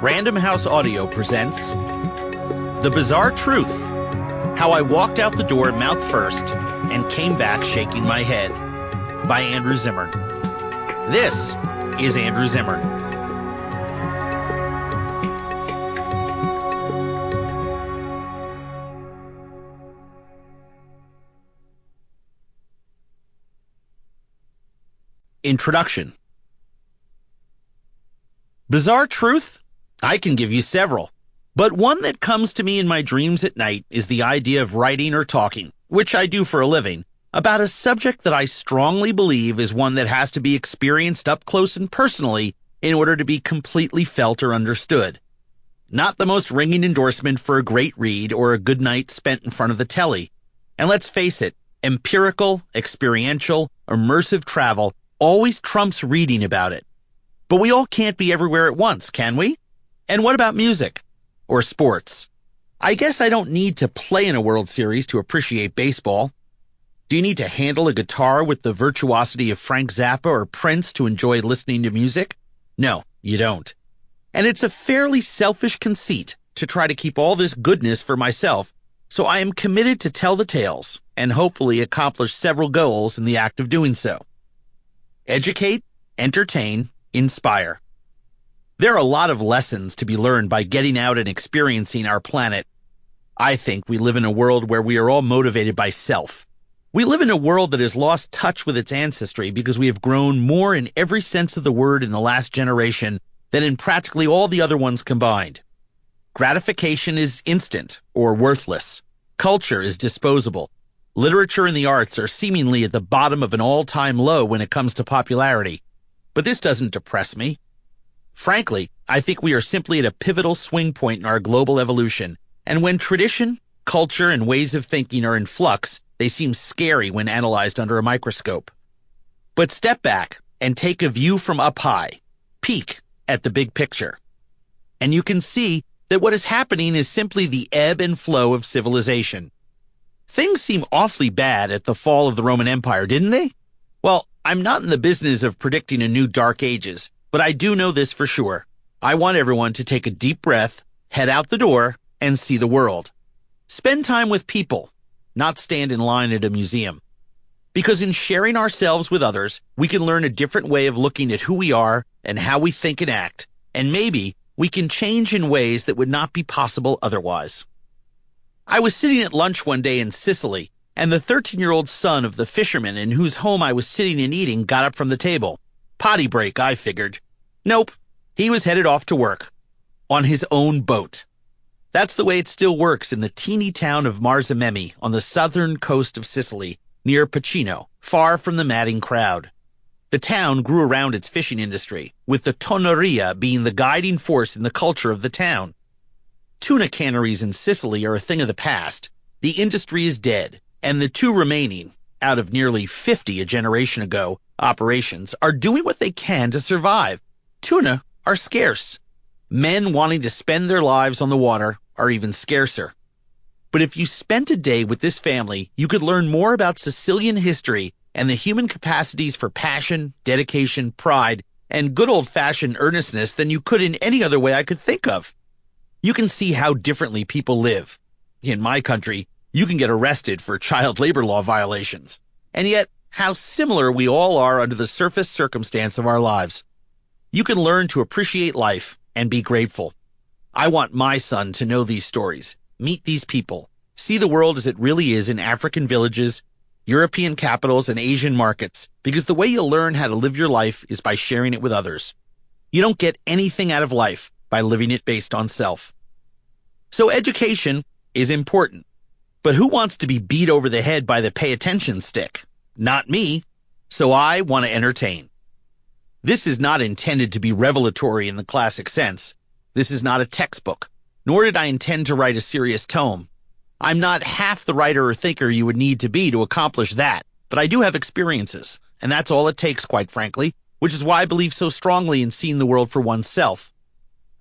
Random House Audio presents The Bizarre Truth, How I Walked Out the Door Mouth First and Came Back Shaking My Head, by Andrew Zimmern. This is Andrew Zimmern. Introduction. Bizarre truth? I can give you several, but one that comes to me in my dreams at night is the idea of writing or talking, which I do for a living, about a subject that I strongly believe is one that has to be experienced up close and personally in order to be completely felt or understood. Not the most ringing endorsement for a great read or a good night spent in front of the telly. And let's face it, empirical, experiential, immersive travel always trumps reading about it. But we all can't be everywhere at once, can we? And what about music? Or sports? I guess I don't need to play in a World Series to appreciate baseball. Do you need to handle a guitar with the virtuosity of Frank Zappa or Prince to enjoy listening to music? No, you don't. And it's a fairly selfish conceit to try to keep all this goodness for myself, so I am committed to tell the tales and hopefully accomplish several goals in the act of doing so. Educate, entertain, inspire. There are a lot of lessons to be learned by getting out and experiencing our planet. I think we live in a world where we are all motivated by self. We live in a world that has lost touch with its ancestry because we have grown more in every sense of the word in the last generation than in practically all the other ones combined. Gratification is instant or worthless. Culture is disposable. Literature and the arts are seemingly at the bottom of an all-time low when it comes to popularity. But this doesn't depress me. Frankly, I think we are simply at a pivotal swing point in our global evolution, and when tradition, culture, and ways of thinking are in flux, they seem scary when analyzed under a microscope. But step back and take a view from up high, peek at the big picture, and you can see that what is happening is simply the ebb and flow of civilization. Things seem awfully bad at the fall of the Roman Empire, didn't they? Well, I'm not in the business of predicting a new dark ages, but I do know this for sure. I want everyone to take a deep breath, head out the door, and see the world. Spend time with people, not stand in line at a museum. Because in sharing ourselves with others, we can learn a different way of looking at who we are and how we think and act, and maybe we can change in ways that would not be possible otherwise. I was sitting at lunch one day in Sicily, and the 13-year-old son of the fisherman in whose home I was sitting and eating got up from the table. Potty break, I figured. Nope, he was headed off to work. On his own boat. That's the way it still works in the teeny town of Marzamemi on the southern coast of Sicily, near Pacino, far from the madding crowd. The town grew around its fishing industry, with the tonneria being the guiding force in the culture of the town. Tuna canneries in Sicily are a thing of the past. The industry is dead, and the two remaining, out of nearly 50 a generation ago, operations are doing what they can to survive. Tuna are scarce. Men wanting to spend their lives on the water are even scarcer. But if you spent a day with this family, you could learn more about Sicilian history and the human capacities for passion, dedication, pride, and good old-fashioned earnestness than you could in any other way I could think of. You can see how differently people live. In my country, you can get arrested for child labor law violations. And yet, how similar we all are under the surface circumstance of our lives. You can learn to appreciate life and be grateful. I want my son to know these stories, meet these people, see the world as it really is in African villages, European capitals, and Asian markets, because the way you'll learn how to live your life is by sharing it with others. You don't get anything out of life by living it based on self. So education is important. But who wants to be beat over the head by the pay attention stick? Not me. So I want to entertain. This is not intended to be revelatory in the classic sense. This is not a textbook, nor did I intend to write a serious tome. I'm not half the writer or thinker you would need to be to accomplish that, but I do have experiences, and that's all it takes, quite frankly, which is why I believe so strongly in seeing the world for oneself.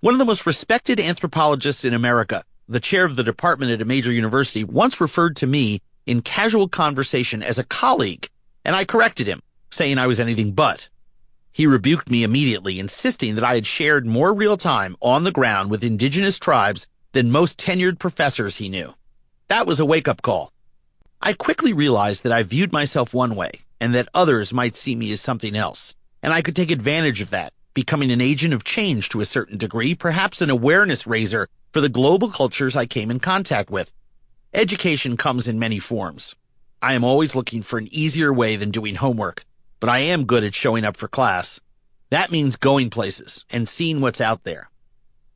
One of the most respected anthropologists in America, the chair of the department at a major university, once referred to me in casual conversation as a colleague, and I corrected him, saying I was anything but. He rebuked me immediately, insisting that I had shared more real time on the ground with indigenous tribes than most tenured professors he knew. That was a wake-up call. I quickly realized that I viewed myself one way, and that others might see me as something else, and I could take advantage of that, becoming an agent of change to a certain degree, perhaps an awareness raiser for the global cultures I came in contact with. Education comes in many forms. I am always looking for an easier way than doing homework, but I am good at showing up for class. That means going places and seeing what's out there.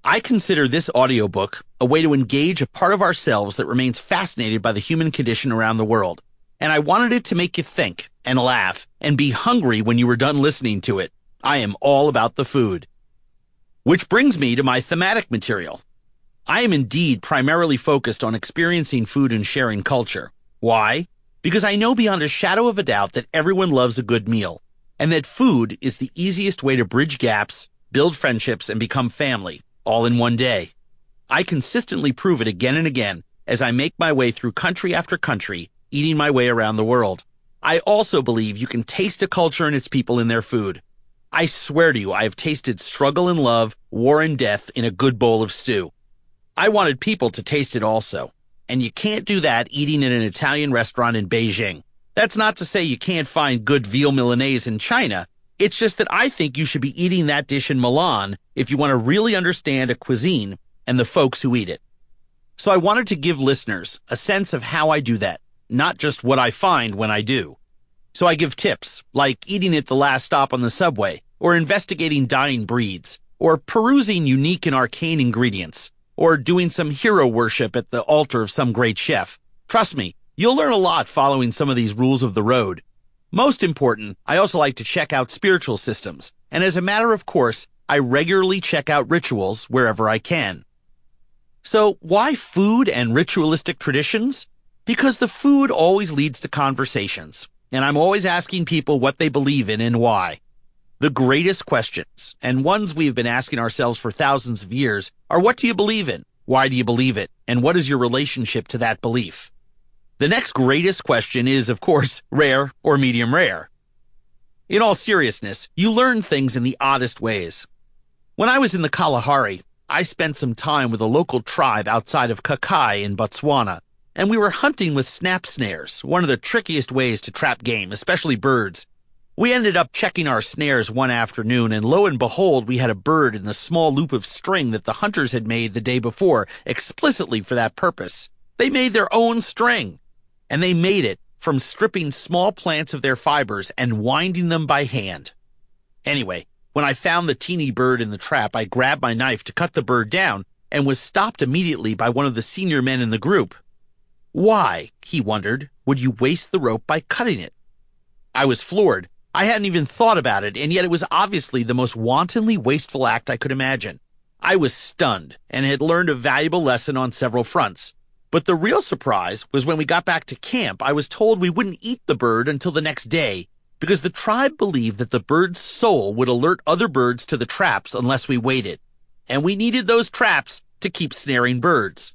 I consider this audiobook a way to engage a part of ourselves that remains fascinated by the human condition around the world, and I wanted it to make you think and laugh and be hungry when you were done listening to it. I am all about the food. Which brings me to my thematic material. I am indeed primarily focused on experiencing food and sharing culture. Why? Because I know beyond a shadow of a doubt that everyone loves a good meal, and that food is the easiest way to bridge gaps, build friendships, and become family, all in one day. I consistently prove it again and again as I make my way through country after country, eating my way around the world. I also believe you can taste a culture and its people in their food. I swear to you, I have tasted struggle and love, war and death in a good bowl of stew. I wanted people to taste it also. And you can't do that eating in an Italian restaurant in Beijing. That's not to say you can't find good veal Milanese in China. It's just that I think you should be eating that dish in Milan if you want to really understand a cuisine and the folks who eat it. So I wanted to give listeners a sense of how I do that, not just what I find when I do. So I give tips, like eating at the last stop on the subway, or investigating dying breeds, or perusing unique and arcane ingredients, or doing some hero worship at the altar of some great chef. Trust me, you'll learn a lot following some of these rules of the road. Most important, I also like to check out spiritual systems, and as a matter of course, I regularly check out rituals wherever I can. So why food and ritualistic traditions? Because the food always leads to conversations, and I'm always asking people what they believe in and why. The greatest questions, and ones we've been asking ourselves for thousands of years, are what do you believe in? Why do you believe it? And what is your relationship to that belief? The next greatest question is, of course, rare or medium rare. In all seriousness, you learn things in the oddest ways. When I was in the Kalahari, I spent some time with a local tribe outside of Kakai in Botswana, and we were hunting with snap snares, one of the trickiest ways to trap game, especially birds. We ended up checking our snares one afternoon, and lo and behold, we had a bird in the small loop of string that the hunters had made the day before, explicitly for that purpose. They made their own string, and they made it from stripping small plants of their fibers and winding them by hand. Anyway, when I found the teeny bird in the trap, I grabbed my knife to cut the bird down and was stopped immediately by one of the senior men in the group. Why, he wondered, would you waste the rope by cutting it? I was floored. I hadn't even thought about it, and yet it was obviously the most wantonly wasteful act I could imagine. I was stunned and had learned a valuable lesson on several fronts. But the real surprise was when we got back to camp, I was told we wouldn't eat the bird until the next day because the tribe believed that the bird's soul would alert other birds to the traps unless we waited. And we needed those traps to keep snaring birds.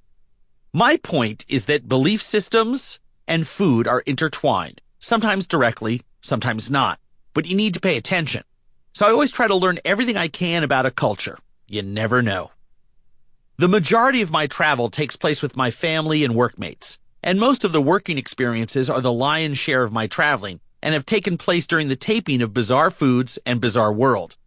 My point is that belief systems and food are intertwined, sometimes directly, sometimes not. But you need to pay attention. So I always try to learn everything I can about a culture. You never know. The majority of my travel takes place with my family and workmates, and most of the working experiences are the lion's share of my traveling and have taken place during the taping of Bizarre Foods and Bizarre World.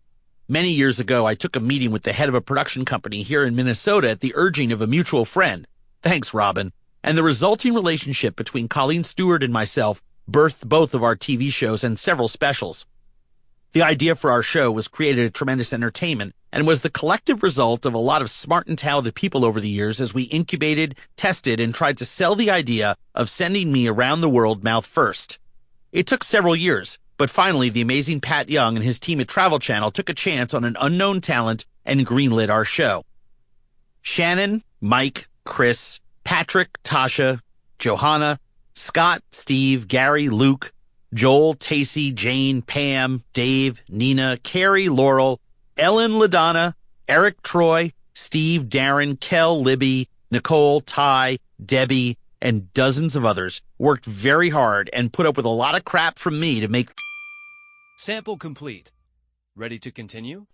Many years ago, I took a meeting with the head of a production company here in Minnesota at the urging of a mutual friend. Thanks, Robin. And the resulting relationship between Colleen Stewart and myself birthed both of our TV shows and several specials. The idea for our show was created a tremendous entertainment and was the collective result of a lot of smart and talented people over the years as we incubated, tested, and tried to sell the idea of sending me around the world mouth first. It took several years, but finally the amazing Pat Young and his team at Travel Channel took a chance on an unknown talent and greenlit our show. Shannon, Mike, Chris, Patrick, Tasha, Johanna, Scott, Steve, Gary, Luke, Joel, Tacey, Jane, Pam, Dave, Nina, Carrie, Laurel, Ellen, LaDonna, Eric, Troy, Steve, Darren, Kel, Libby, Nicole, Ty, Debbie, and dozens of others worked very hard and put up with a lot of crap from me to make Sample complete. Ready to continue?